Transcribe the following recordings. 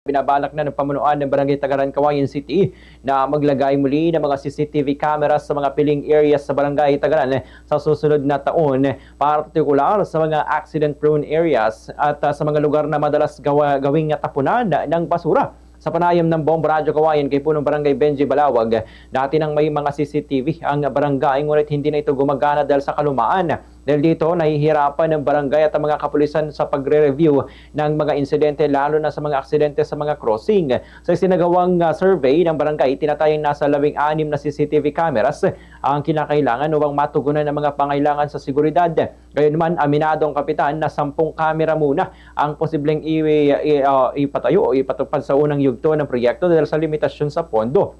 Binabalak na ng pamunuan ng Barangay Tagaran, Kawayan City na maglagay muli ng mga CCTV cameras sa mga piling areas sa Barangay Tagaran sa susunod na taon, partikular sa mga accident-prone areas at sa mga lugar na madalas gawing tapunan ng basura. Sa panayam ng Bomba Radyo Kawayan kay Punong Barangay Benji Balawag, dati nang may mga CCTV ang barangay ngunit hindi na ito gumagana dahil sa kalumaan. Dahil dito, nahihirapan ng barangay at ang mga kapulisan sa pagre-review ng mga insidente lalo na sa mga aksidente sa mga crossing. Sa sinagawang survey ng barangay, tinatayang nasa 16 na CCTV cameras ang kinakailangan upang matugunan ng mga pangailangan sa seguridad. Gayunman, aminado ang kapitan na 10 kamera muna ang posibleng ipatayo o ipatupad sa unang yugto ng proyekto dahil sa limitasyon sa pondo.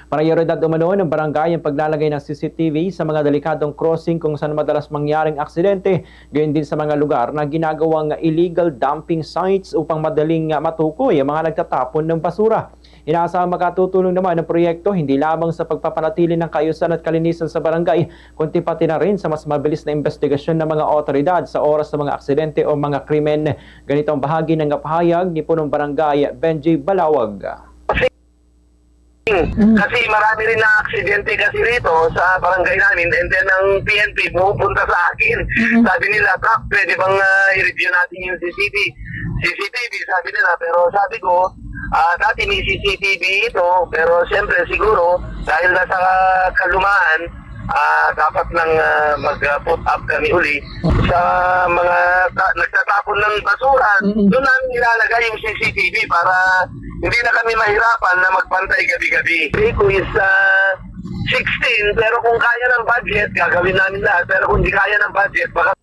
Prioridad umano ng barangay ang paglalagay ng CCTV sa mga delikadong crossing kung saan madalas mangyaring aksidente, gayon din sa mga lugar na ginagawang illegal dumping sites upang madaling matukoy ang mga nagtatapon ng basura. Inaasahang makatutulong naman ang proyekto hindi lamang sa pagpapanatili ng kaayusan at kalinisan sa barangay, kundi pati na rin sa mas mabilis na investigasyon ng mga otoridad sa oras ng mga aksidente o mga krimen. Ganito ang bahagi ng pahayag ni Punong Barangay Benji Balawag. Kasi marami rin na aksidente kasi rito sa barangay namin, and then ang PNP pupunta sa akin. Sabi nila, Kap, pwede bang i-review natin yung CCTV, sabi nila. Pero sabi ko, dati may CCTV ito, pero siyempre siguro dahil nasa kalumaan, dapat nang mag-put up kami uli sa mga nagtatapon ng basura. Doon namin nilalagay yung CCTV para hindi na kami mahirapan na magbantay gabi-gabi. Ko is 16, pero kung kaya ng budget, gagawin namin lahat. Pero kung hindi kaya ng budget, baka